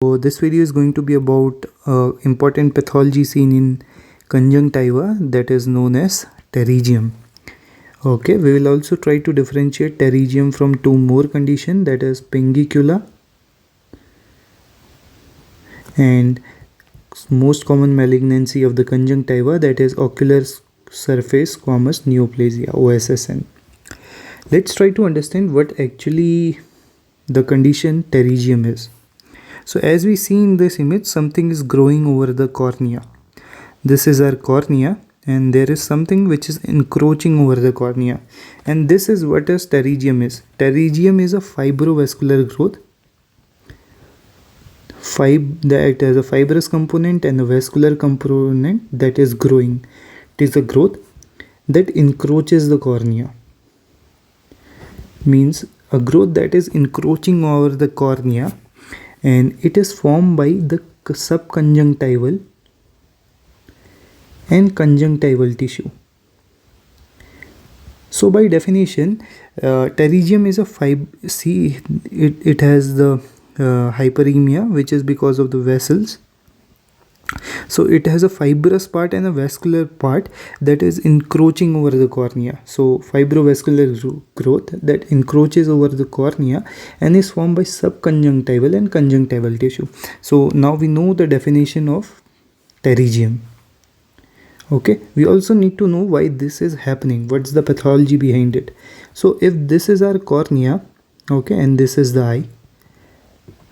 So this video is going to be about important pathology seen in conjunctiva, that is known as pterygium. Okay, we will also try to differentiate pterygium from two more conditions, that is pinguecula and most common malignancy of the conjunctiva, that is ocular surface squamous neoplasia, OSSN. Let's try to understand what actually the condition pterygium is. So as we see in this image, something is growing over the cornea. This is our cornea and there is something which is encroaching over the cornea, and this is what a pterygium is. Pterygium is a fibrovascular growth that has a fibrous component and a vascular component that is growing. It is a growth that encroaches the cornea. Means a growth that is encroaching over the cornea, and it is formed by the subconjunctival and conjunctival tissue. So by definition, pterygium is a it has the hyperemia, which is because of the vessels. So it has a fibrous part and a vascular part that is encroaching over the cornea. So fibrovascular growth that encroaches over the cornea and is formed by subconjunctival and conjunctival tissue. So now we know the definition of pterygium. Okay, we also need to know why this is happening. What's the pathology behind it? So if this is our cornea, okay, and this is the eye,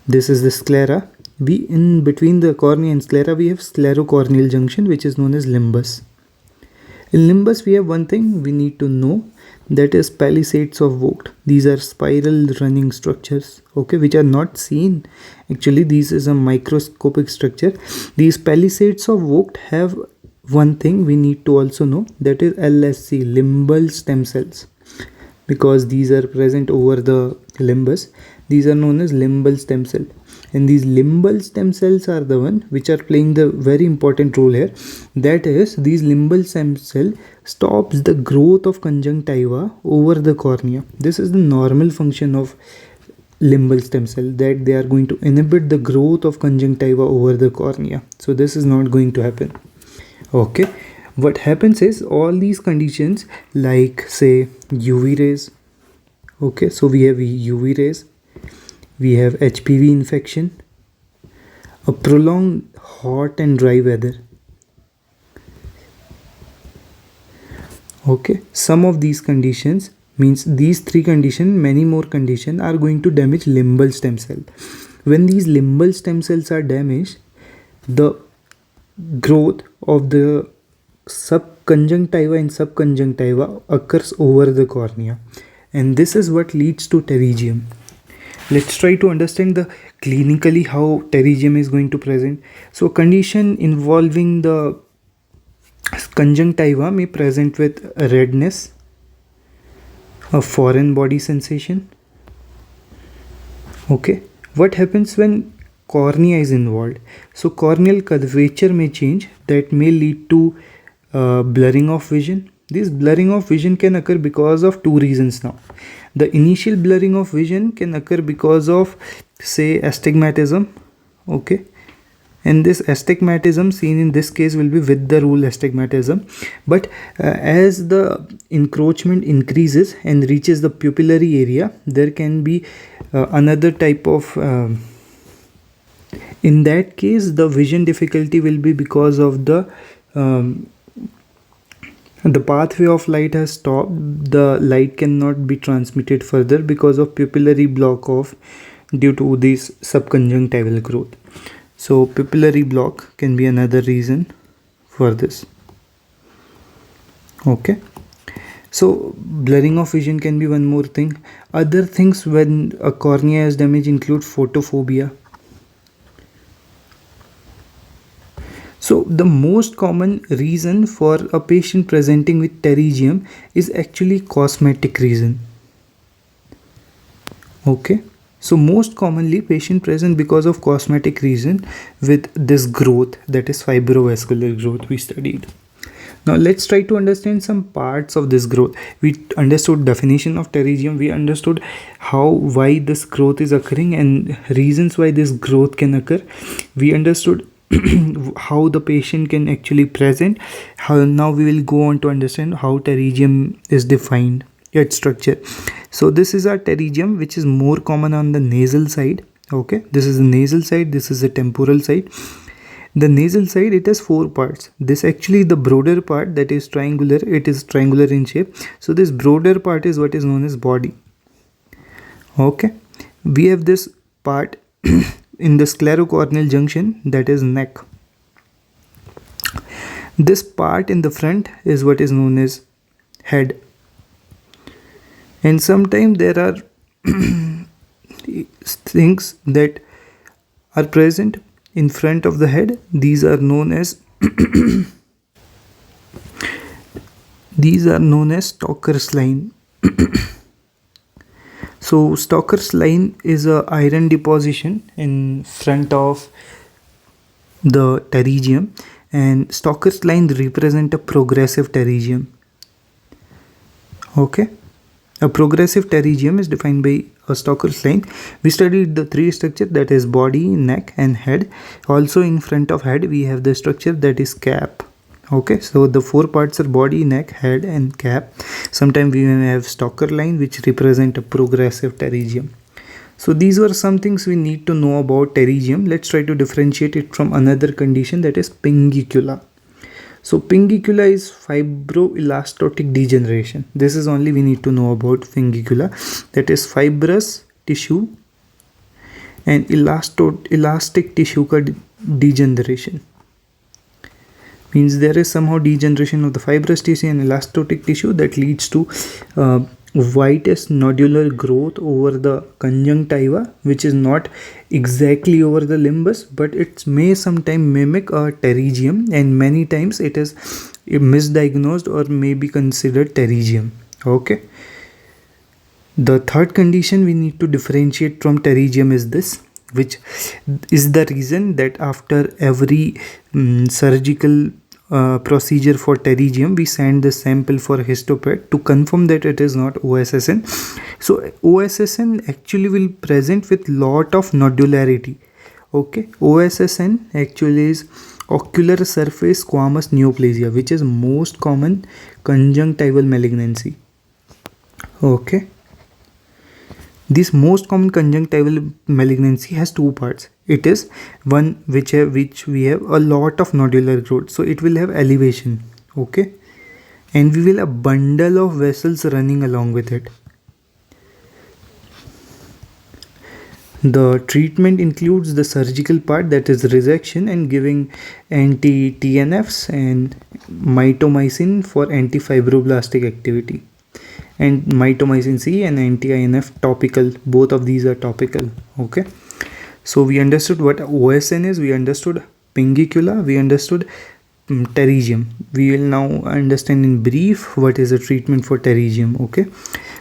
this is the sclera. In between the cornea and sclera we have sclerocorneal junction, which is known as limbus. In limbus we have one thing we need to know, that is palisades of Vogt. These are spiral running structures, okay, which are not seen. Actually this is a microscopic structure. These palisades of Vogt have one thing we need to also know, that is LSC, limbal stem cells, because these are present over the limbus. These are known as limbal stem cell, and these limbal stem cells are the one which are playing the very important role here. That is, these limbal stem cell stops the growth of conjunctiva over the cornea. This is the normal function of limbal stem cell, that they are going to inhibit the growth of conjunctiva over the cornea. So this is not going to happen. Okay, what happens is all these conditions, like say UV rays, okay, so we have UV rays, we have HPV infection, a prolonged hot and dry weather. Okay, some of these conditions, means these three conditions, many more conditions are going to damage limbal stem cell. When these limbal stem cells are damaged, the growth of the subconjunctiva and subconjunctiva occurs over the cornea, and this is what leads to pterygium. Let's try to understand the clinically how pterygium is going to present. So condition involving the conjunctiva may present with redness, a foreign body sensation. Okay, what happens when cornea is involved? So corneal curvature may change, that may lead to blurring of vision. This blurring of vision can occur because of two reasons now. The initial blurring of vision can occur because of, say, astigmatism, okay, and this astigmatism seen in this case will be with the rule astigmatism, but as the encroachment increases and reaches the pupillary area, there can be another type of in that case the vision difficulty will be because of the pathway of light has stopped. The light cannot be transmitted further because of pupillary block of due to this subconjunctival growth. So pupillary block can be another reason for this. Okay, so blurring of vision can be one more thing. Other things when a cornea is damaged include photophobia. So the most common reason for a patient presenting with pterygium is actually cosmetic reason. Okay, so most commonly patient present because of cosmetic reason with this growth, that is fibrovascular growth we studied. Now let's try to understand some parts of this growth. We understood definition of pterygium, we understood why this growth is occurring and reasons why this growth can occur. We understood how the patient can actually present. Now we will go on to understand how pterygium is defined, its structure. So this is our pterygium, which is more common on the nasal side. Okay, this is the nasal side, this is the temporal side. The nasal side, it has 4 parts. This actually the broader part, that is triangular, it is triangular in shape. So this broader part is what is known as body. Okay, we have this part in the sclerocorneal junction, that is neck. This part in the front is what is known as head. And sometimes there are things that are present in front of the head. These are known as Stocker's line. So Stocker's line is a iron deposition in front of the pterygium, and Stocker's line represent a progressive pterygium. Okay, a progressive pterygium is defined by a Stocker's line. We studied the 3 structure, that is body, neck and head. Also in front of head we have the structure that is cap. Okay, so the 4 parts are body, neck, head and cap. Sometimes we may have Stocker line, which represent a progressive pterygium. So these were some things we need to know about pterygium. Let's try to differentiate it from another condition, that is pinguecula. So pinguecula is fibroelastotic degeneration. This is only we need to know about pinguecula, that is fibrous tissue and elastic tissue degeneration. Means there is somehow degeneration of the fibrous tissue and elastic tissue that leads to whitish nodular growth over the conjunctiva, which is not exactly over the limbus, but it may sometime mimic a pterygium, and many times it is misdiagnosed or may be considered pterygium. Okay, the third condition we need to differentiate from pterygium is this, which is the reason that after every surgical procedure for pterygium we send the sample for histopad to confirm that it is not OSSN. So OSSN actually will present with lot of nodularity. Okay, OSSN actually is ocular surface squamous neoplasia, which is most common conjunctival malignancy. Okay, this most common conjunctival malignancy has 2 parts. It is one which we have a lot of nodular growth, so it will have elevation. Okay, and we will have a bundle of vessels running along with it. The treatment includes the surgical part, that is resection and giving anti-TNFs and mitomycin for anti-fibroblastic activity, and mitomycin C and anti-INF topical. Both of these are topical. Okay, so we understood what OSN is, we understood pinguecula, we understood pterygium. We will now understand in brief what is the treatment for pterygium. Okay,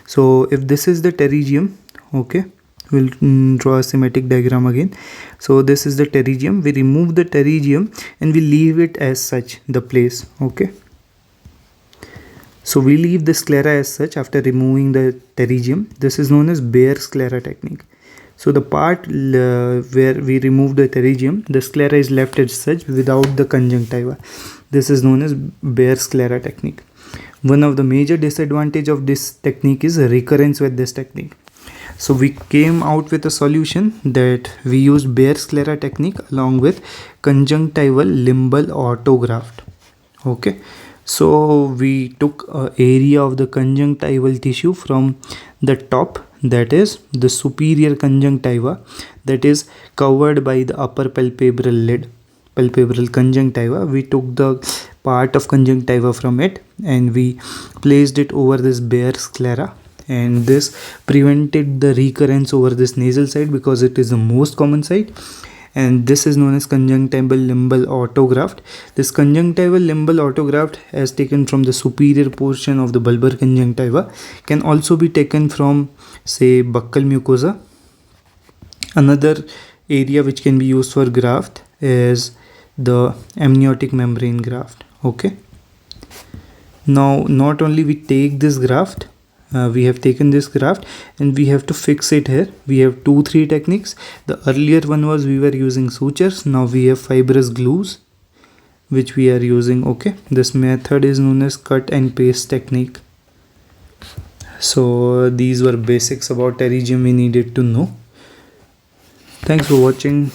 so if this is the pterygium, okay, we'll draw a schematic diagram again. So this is the pterygium. We remove the pterygium and we leave it as such, the place. Okay, so we leave the sclera as such after removing the pterygium. This is known as bare sclera technique. So the part where we remove the pterygium, the sclera is left as such without the conjunctiva. This is known as bare sclera technique. One of the major disadvantage of this technique is recurrence with this technique. So we came out with a solution that we used bare sclera technique along with conjunctival limbal autograft. Okay, so we took an area of the conjunctival tissue from the top, that is the superior conjunctiva, that is covered by the upper palpebral lid, palpebral conjunctiva. We took the part of conjunctiva from it and we placed it over this bare sclera, and this prevented the recurrence over this nasal side because it is the most common site. And this is known as conjunctival limbal autograft. This conjunctival limbal autograft, as taken from the superior portion of the bulbar conjunctiva, can also be taken from, say, buccal mucosa. Another area which can be used for graft is the amniotic membrane graft. Okay, Now not only we take this graft, we have taken this graft and we have to fix it here. We have 2-3 techniques. The earlier one was we were using sutures. Now we have fibrous glues which we are using. Okay, this method is known as cut and paste technique. So these were basics about pterygium we needed to know. Thanks for watching.